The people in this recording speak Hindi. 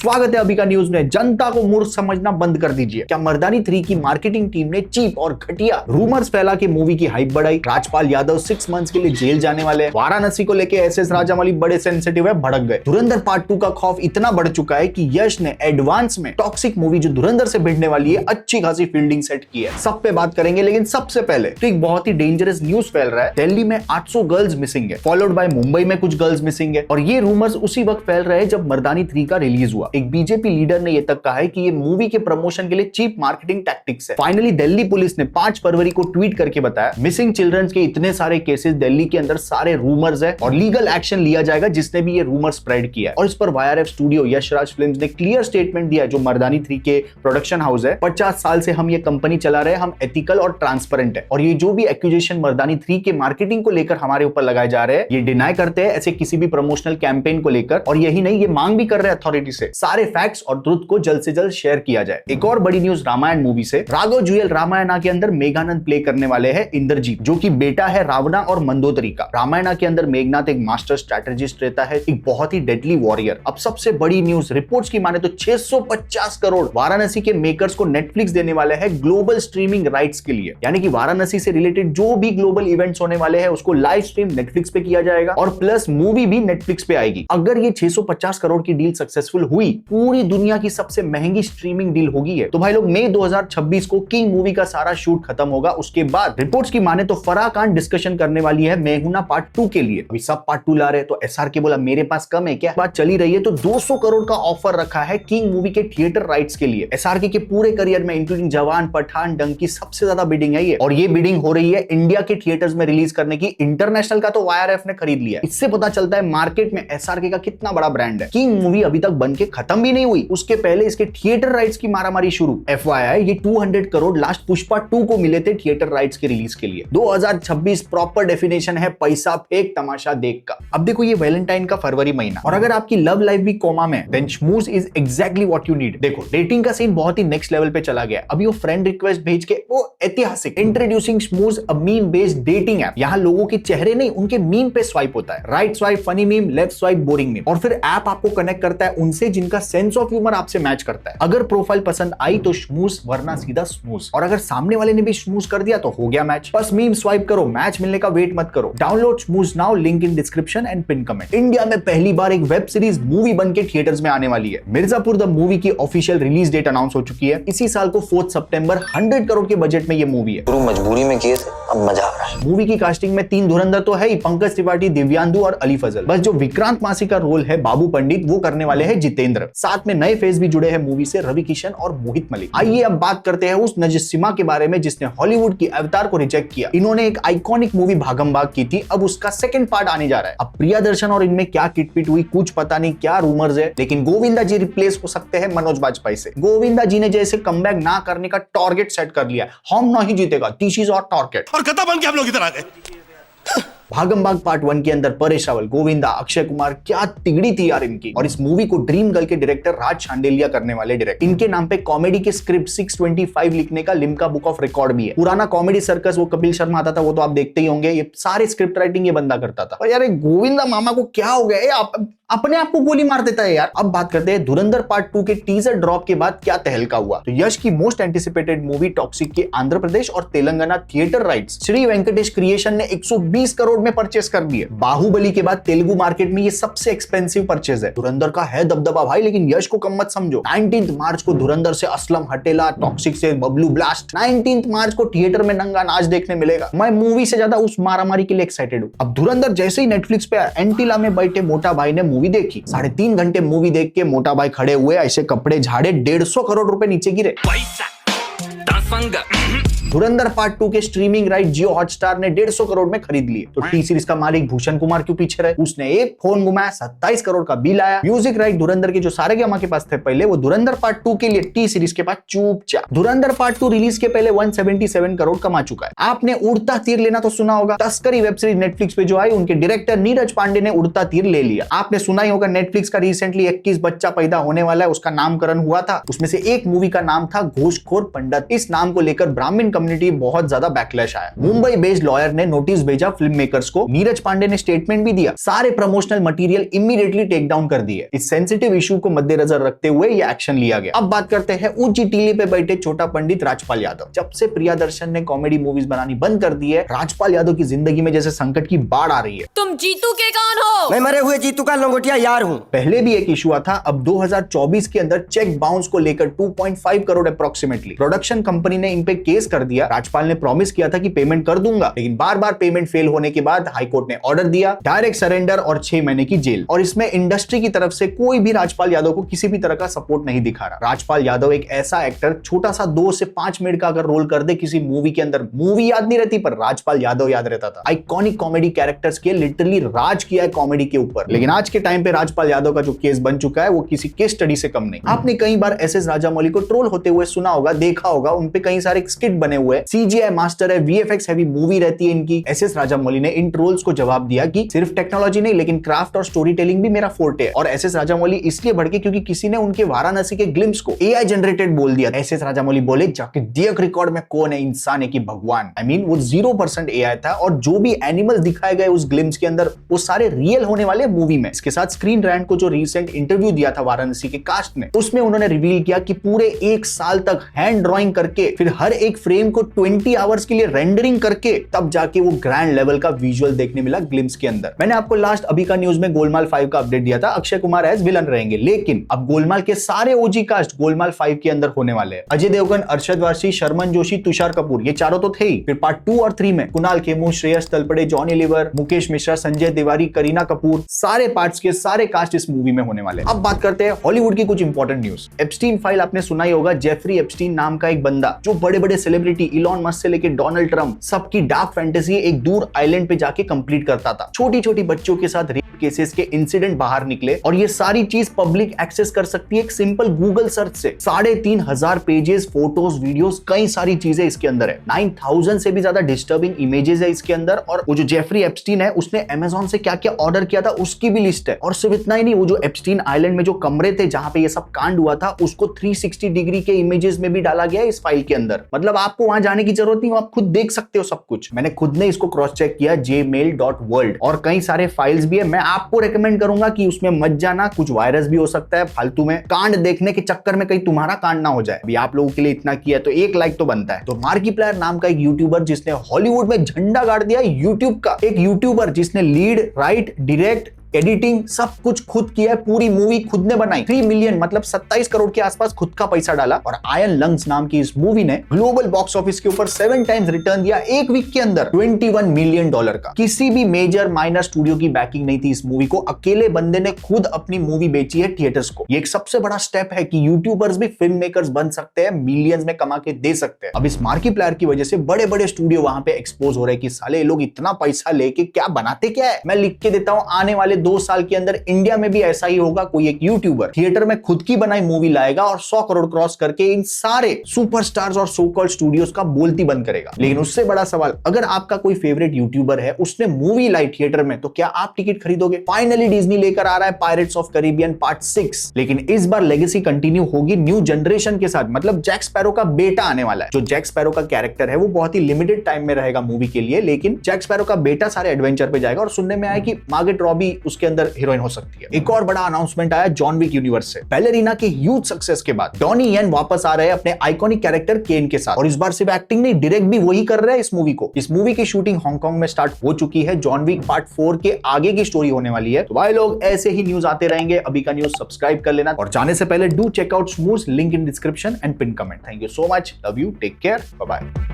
स्वागत है अभी का न्यूज में। जनता को मूर्ख समझना बंद कर दीजिए। क्या मर्दानी 3 की मार्केटिंग टीम ने चीप और घटिया रूमर्स फैला के मूवी की हाइप बढ़ाई। राजपाल यादव 6 मंथ्स के लिए जेल जाने वाले हैं। वाराणसी को लेके एसएस राजामौली बड़े सेंसिटिव है, भड़क गए। धुरंधर पार्ट 2 का खौफ इतना बढ़ चुका है कि यश ने एडवांस में टॉक्सिक मूवी जो धुरंधर से भिड़ने वाली है अच्छी खासी फील्डिंग सेट की है। सब पे बात करेंगे, लेकिन सबसे पहले तो एक बहुत ही डेंजरस न्यूज फैल रहा है। दिल्ली में 800 गर्ल्स मिसिंग है, फॉलोड बाय मुंबई में कुछ गर्ल्स मिसिंग है। और ये रूमर्स उसी वक्त फैल रहे हैं जब मर्दानी 3 का रिलीज हुआ। एक बीजेपी लीडर ने यह तक कहा है कि ये मूवी के प्रमोशन के लिए चीप मार्केटिंग टैक्टिक्स है। फाइनली दिल्ली पुलिस ने 5 फरवरी को ट्वीट करके बताया मिसिंग चिल्ड्रंस के इतने सारे केसेस दिल्ली के अंदर सारे रूमर्स है और लीगल एक्शन लिया जाएगा जिसने भी ये रूमर स्प्रेड किया है। और इस पर वाईआरएफ स्टूडियो यशराज फिल्म्स ने क्लियर स्टेटमेंट दिया जो मर्दानी 3 के प्रोडक्शन हाउस है। 50 साल से हम ये कंपनी चला रहे हैं, हम एथिकल और ट्रांसपेरेंट है। और ये जो भी एक्यूजेशन मर्दानी 3 के मार्केटिंग को लेकर हमारे ऊपर लगाए जा रहे हैं ये डिनाई करते हैं ऐसे किसी भी प्रमोशनल कैंपेन को लेकर। और यही नहीं, ये मांग भी कर रहे हैं अथॉरिटी से सारे फैक्ट्स और ट्रुथ को जल्द से जल्द शेयर किया जाए। एक और बड़ी न्यूज रामायण मूवी से। राघव जुएल रामायणा के अंदर मेघानंद प्ले करने वाले हैं इंद्रजीत, जो कि बेटा है रावणा और मंदोदरी का। रामायणा के अंदर मेघनाथ एक मास्टर स्ट्रेटेजिस्ट रहता है, एक बहुत ही डेडली वॉरियर। अब सबसे बड़ी न्यूज, रिपोर्ट्स की माने तो 650 करोड़ वाराणसी के मेकर्स को नेटफ्लिक्स देने वाले हैं ग्लोबल स्ट्रीमिंग राइट्स के लिए। यानी कि वाराणसी से रिलेटेड जो भी ग्लोबल इवेंट्स होने वाले हैं उसको लाइव स्ट्रीम नेटफ्लिक्स पे किया जाएगा और प्लस मूवी भी नेटफ्लिक्स पे आएगी। अगर ये 650 करोड़ की डील सक्सेसफुल हुई, पूरी दुनिया की सबसे महंगी स्ट्रीमिंग डील होगी है। तो भाई लोग मई 2026 को किंग मूवी का सारा शूट खत्म होगा। उसके बाद रिपोर्ट्स की माने तो फराह खान डिस्कशन करने वाली है मेहुना पार्ट 2 के लिए। अभी सब पार्ट 2 ला रहे हैं तो एसआरके बोला मेरे पास कम है क्या, बात चली रही है तो 200 करोड़ का ऑफर रखा है किंग मूवी के थिएटर राइट्स के लिए। एसआरके के पूरे करियर में इंक्लूडिंग जवान, पठान, डंकी सबसे ज्यादा बिडिंग है ये। और ये बिडिंग हो रही है इंडिया के थिएटर्स में रिलीज करने की। इंटरनेशनल का तो वाईआरएफ ने खरीद लिया। इससे पता चलता है मार्केट में एसआरके का कितना बड़ा ब्रांड है। किंग मूवी अभी तक बन के खत्म भी नहीं हुई, उसके पहले इसके थिएटर राइट्स की मारामारी शुरू। एफवाईआई ये 200 करोड़ लास्ट पुष्पा 2 को मिले थे थिएटर राइट्स के रिलीज के लिए। 2026 प्रॉपर डेफिनेशन है पैसा फेंक तमाशा देख का। अब देखो ये वैलेंटाइन का फरवरी महीना और अगर आपकी लव लाइफ भी कोमा में then Schmooze is exactly what you need. देखो डेटिंग का सीन बहुत ही नेक्स्ट लेवल पे चला गया। अभी वो फ्रेंड रिक्वेस्ट भेज के वो ऐतिहासिक introducing Schmooze a meme based dating app. यहाँ लोगों के चेहरे नहीं उनके मीम पे स्वाइप होता है। Right swipe funny meme, left swipe boring meme. और फिर ऐप आपको कनेक्ट करता है उनसे जिनका सेंस ऑफ ह्यूमर आपसे मैच करता है। अगर प्रोफाइल पसंद आई तो शमूज, वरना सीधा स्मूज। और अगर सामने वाले ने भी शमूज कर दिया तो हो गया मैच। बस मीम स्वाइप करो, मैच मिलने का वेट मत करो। Download Schmooze now, link in description and pin comment. India में पहली बार एक वेब सीरीज मूवी बन के थिएटर्स में आने वाली है। मिर्जापुर द मूवी की ऑफिशियल रिलीज डेट अनाउंस हो चुकी है। इसी साल को 4 सितंबर 100 करोड़ के बजट में ये मूवी है। मजबूरी में किए थे, अब मजा आ रहा है। मूवी की कास्टिंग में 3 धुरंधर तो है ही, पंकज त्रिपाठी, दिव्यांदु और अली फजल। बस जो विक्रांत मासी का रोल है बाबू पंडित वो करने वाले हैं जितेंद्र। साथ में नए फेस भी जुड़े हैं मूवी से, रवि किशन और मोहित मलिक। आइए अब बात करते हैं उस नजसिमा के बारे में जिसने हॉलीवुड की अवतार को रिजेक्ट किया। इन्होंने एक आइकॉनिक मूवी भागम भाग की थी, अब उसका सेकंड पार्ट आने जा रहा है। अब प्रियदर्शन और इनमें क्या किटपिट हुई कुछ पता नहीं, क्या रूमर्स है, लेकिन गोविंदा जी रिप्लेस हो सकते हैं मनोज बाजपेयी से। गोविंदा जी ने जैसे कमबैक ना करने का टारगेट सेट कर लिया, हम नहीं जीतेगा, दिस इज आवर टारगेट। और गधा बन के हम लोग इधर आ गए। भागम भाग पार्ट 1 के अंदर परेश रावल, गोविंदा, अक्षय कुमार, क्या तिगड़ी थी यार इनकी। और इस मूवी को ड्रीम गर्ल के डायरेक्टर राज शांडिलिया करने वाले डायरेक्ट। इनके नाम पे कॉमेडी के स्क्रिप्ट 625 लिखने का लिम्का बुक ऑफ रिकॉर्ड भी है। पुराना कॉमेडी सर्कस वो कपिल शर्मा आता था वो तो आप देखते ही होंगे, ये सारे स्क्रिप्ट राइटिंग ये बंदा करता था। और यार गोविंदा मामा को क्या हो गया, अपने आप को गोली मार देता है यार। अब बात करते हैं धुरंधर पार्ट 2 के टीजर ड्रॉप के बाद क्या तहलका हुआ। तो यश की मोस्ट एंटिसिपेटेड मूवी टॉक्सिक के आंध्र प्रदेश और Telangana theatre rights Shri Venkatesh creation ने 120 करोड़ में परचेस कर दिए। बाहुबली के बाद तेलुगु मार्केट में ये सबसे एक्सपेंसिव परचेज है। धुरंधर का है दबदबा भाई, लेकिन यश को कम मत समझो। 19 मार्च को धुरंधर से असलम हटेला, टॉक्सिक से बबलू ब्लास्ट। 19 मार्च को थिएटर में नंगा नाच देखने मिलेगा। मैं मूवी से ज्यादा उस मारामारी के लिए एक्साइटेड हूँ। अब धुरंधर जैसे ही नेटफ्लिक्स पे एंटीला में बैठे मोटा भाई ने मूवी देखी। 3.5 घंटे मूवी देख के मोटा भाई खड़े हुए, ऐसे कपड़े झाड़े, 150 करोड़ रुपए नीचे गिरे। धुरंधर पार्ट 2 के स्ट्रीमिंग राइट जियो हॉटस्टार ने 150 करोड़ में खरीद लिए। तो टी सीरीज का मालिक भूषण कुमार क्यों पीछे रहे, उसने एक फोन घुमाया, 27 करोड़ का बिल आया। म्यूजिक राइट धुरंधर के जो सारे गेमा के पास थे पहले, वो धुरंधर पार्ट 2 के लिए टी सीरीज के पास चुपचाप। धुरंधर पार्ट 2 रिलीज के पहले 177 करोड़ कमा चुका है। आपने उड़ता तीर लेना तो सुना होगा, तस्करी वेब सीरीज नेटफ्लिक्स पे जो आई, उनके डायरेक्टर नीरज पांडे ने उड़ता तीर ले लिया। आपने सुना ही होगा नेटफ्लिक्स का रिसेंटली 21 बच्चा पैदा होने वाला है, उसका नामकरण हुआ था। उसमें से एक मूवी का नाम था घूसखोर पंडित। इस नाम को लेकर ब्राह्मण कम्युनिटी बहुत ज्यादा बैकलैश आया। मुंबई बेस्ड लॉयर ने नोटिस भेजा फिल्म मेकर्स को। नीरज पांडे ने स्टेटमेंट भी दिया। सारे promotional material immediately take down कर दिए। इस सेंसिटिव इशू को मद्देनजर रखते हुए यह एक्शन लिया गया। अब बात करते हैं ऊंची टीले पे बैठे छोटा पंडित राजपाल यादव। जब से प्रियदर्शन ने कॉमेडी मूवीज बनानी बंद कर दी है, राजपाल यादव की जिंदगी में जैसे संकट की बाढ़ आ रही है। तुम जीतू के कौन हो? मैं मरे हुए जीतू का लंगोटिया यार हूँ। पहले भी एक इशू था। अब 2024 के अंदर चेक बाउंस को लेकर 2.5 करोड़ अप्रोक्सीमेटली प्रोडक्शन कंपनी ने इन पे केस कर दिया। राजपाल ने प्रॉमिस किया था कि पेमेंट कर दूंगा, लेकिन बार बार पेमेंट फेल होने के बाद हाईकोर्ट ने ऑर्डर दिया, डायरेक्ट सरेंडर और 6 महीने की जेल। और इसमें इंडस्ट्री की तरफ से कोई भी राजपाल यादव को किसी भी तरह का सपोर्ट नहीं दिखा रहा। राजपाल यादव एक ऐसा एक्टर, छोटा सा 2 से 5 मिनट का अगर रोल कर दे किसी मूवी के अंदर, मूवी याद नहीं रहती पर राजपाल यादव याद रहता था। आइकॉनिक कॉमेडी कैरेक्टर्स के लिटरली राज किया है कॉमेडी के ऊपर। लेकिन आज के टाइम पे राजपाल यादव का जो केस बन चुका है वो किसी केस स्टडी से कम नहीं। आपने कई बार एसएस राजामौली को ट्रोल होते हुए सुना होगा, देखा होगा, उनपे कई सारे स्किट बने हुए हैं। सीजीआई मास्टर है, वीएफएक्स हैवी मूवी रहती है इनकी। एसएस राजामौली ने इन ट्रोल्स को जवाब दिया कि सिर्फ टेक्नोलॉजी नहीं लेकिन क्राफ्ट और स्टोरी टेलिंग भी मेरा फोर्टे है। और एसएस राजामौली इसलिए भड़के क्योंकि किसी ने उनके वाराणसी के ग्लिम्स को एआई जनरेटेड बोल दिया। एसएस राजामौली बोले जाके देख रिकॉर्ड में कौन है इंसान है कि भगवान। आई मीन वो 0% एआई था और जो भी एनिमल्स दिखाए गए उस ग्लिम्स के अंदर वो सारे रियल होने वाले मूवी में। इसके साथ स्क्रीन रैंड को जो रिसेंट इंटरव्यू दिया था वाराणसी के कास्ट ने, उसमें उन्होंने रिवील किया कि पूरे 1 साल तक हैंड ड्राइंग करके फिर हर एक फ्रेम को 20 आवर्स के लिए रेंडरिंग करके तब जाके वो ग्रैंड लेवल का विजुअल देखने मिला ग्लिम्स के अंदर। मैंने आपको लास्ट अभी का न्यूज में गोलमाल 5 का अपडेट दिया था, अक्षय कुमार एज विलन रहेंगे, लेकिन अब गोलमाल के सारे ओजी कास्ट गोलमाल 5 के अंदर होने वाले हैं। अजय देवगन, अरशद वारसी, शर्मन जोशी, तुषार कपूर, ये चारों तो थे ही। फिर पार्ट 2 और 3 में कुणाल खेमू, श्रेयस तलपड़े, जॉनी लीवर, मुकेश मिश्रा, संजय तिवारी, करीना कपूर, सारे पार्ट्स के सारे कास्ट इस मूवी में होने वाले। अब बात करते हैं हॉलीवुड की कुछ इंपॉर्टेंट न्यूज। एप्स्टीन फाइल आपने सुना ही होगा। जेफरी एप्स्टीन नाम का एक बंदा जो बड़े बड़े सेलिब्रिटी इलॉन मस्क से लेकर डोनाल्ड ट्रंप सबकी डार्क फैंटेसी एक दूर आइलैंड पे जाके कंप्लीट करता था। छोटी छोटी बच्चों के साथ रेप केसेस के इंसिडेंट बाहर निकले और ये सारी चीज पब्लिक एक्सेस कर सकती है एक सिंपल गूगल सर्च से। 3,500 पेजेस, फोटोज, वीडियोस, कई सारी चीजें इसके अंदर है। 9,000 से भी ज्यादा डिस्टर्बिंग इमेजेस है इसके अंदर। और वो जो जेफरी एप्स्टीन है उसने अमेज़न से क्या क्या ऑर्डर किया था उसकी भी लिस्ट है। और सिर्फ इतना ही नहीं, वो जो एप्स्टीन आइलैंड में जो कमरे थे जहां पे ये सब कांड हुआ था उसको 360 डिग्री के इमेजेस में भी डाला गया है इस फाइल के अंदर। मतलब आपको वहां जाने की जरूरत नहीं, आप खुद देख सकते हो सब कुछ। मैंने खुद ने इसको क्रॉस चेक किया jmail.world और कई सारे फाइल्स भी है। मैं आपको रेकमेंड करूंगा कि उसमें मत जाना, कुछ वायरस भी हो सकता है फालतू में। कांड देखने के चक्कर में कहीं तुम्हारा कांड ना हो जाए। अभी आप लोगों के लिए इतना किया तो 1 लाइक तो बनता है। तो मार्किप्लायर नाम का एक यूट्यूबर जिसने हॉलीवुड में झंडा गाड़ दिया यूट्यूब का, एक यूट्यूबर जिसने लीड, राइट, डायरेक्ट, एडिटिंग सब कुछ खुद किया है, पूरी मूवी खुद ने बनाई। 3 मिलियन मतलब 27 करोड़ के आसपास खुद का पैसा डाला। और आयरन लंग्स नाम की इस मूवी ने ग्लोबल बॉक्स ऑफिस के ऊपर 7 टाइम्स रिटर्न दिया एक वीक के अंदर, $21 मिलियन का। किसी भी मेजर माइनर स्टूडियो की बैकिंग नहीं थी इस मूवी को, अकेले बंदे ने खुद अपनी मूवी बेची है थिएटर्स को। ये एक सबसे बड़ा स्टेप है कि यूट्यूबर्स भी फिल्म मेकर्स बन सकते हैं, मिलियंस में कमा के दे सकते हैं। अब इस मार्किप्लायर की वजह से बड़े बड़े स्टूडियो वहां पे एक्सपोज हो रहे हैं कि साले ये लोग इतना पैसा लेके क्या बनाते क्या है। मैं लिख के देता हूं, आने वाले 2 साल के अंदर इंडिया में भी ऐसा ही होगा। कोई एक यूट्यूबर थिएटर में खुद की बनाई मूवी लाएगा और 100 करोड़ क्रॉस करके इन सारे सुपरस्टार्स और सो कॉल्ड स्टूडियोज का बोलती बंद करेगा। लेकिन उससे बड़ा सवाल, अगर आपका कोई फेवरेट यूट्यूबर है, उसने मूवी लाई थिएटर में, तो क्या आप टिकट खरीदोगे? फाइनली डिज्नी लेकर आ रहा है पायरेट्स ऑफ कैरिबियन पार्ट 6, लेकिन इस बार लेगेसी कंटिन्यू होगी न्यू जनरेशन के साथ। मतलब जैक स्पैरो का बेटा आने वाला है। जो जैक स्पैरो का कैरेक्टर है वो बहुत ही लिमिटेड टाइम में रहेगा मूवी के लिए, लेकिन जैक स्पैरो का बेटा सारे एडवेंचर पे जाएगा। और सुनने में आया कि मार्गेट रॉबी उसके अंदर हीरोइन हो सकती है। एक और बड़ा अनाउंसमेंट आया जॉन विक यूनिवर्स से। बैलेरिना के ह्यूज सक्सेस के बाद डॉनी येन वापस आ रहे हैं अपने आइकॉनिक कैरेक्टर केन के साथ। और इस बार सिर्फ एक्टिंग नहीं, डायरेक्ट भी वही कर रहे हैं इस मूवी को। इस मूवी की शूटिंग हांगकांग में स्टार्ट हो चुकी है। जॉन विक पार्ट 4 के आगे की स्टोरी होने वाली है। तो भाई लोग ऐसे ही न्यूज आते रहेंगे। अभी का न्यूज सब्सक्राइब कर लेना और जाने से पहले do check out Schmooze, link in description and pin comment. Thank you so much, love you, take care, bye bye.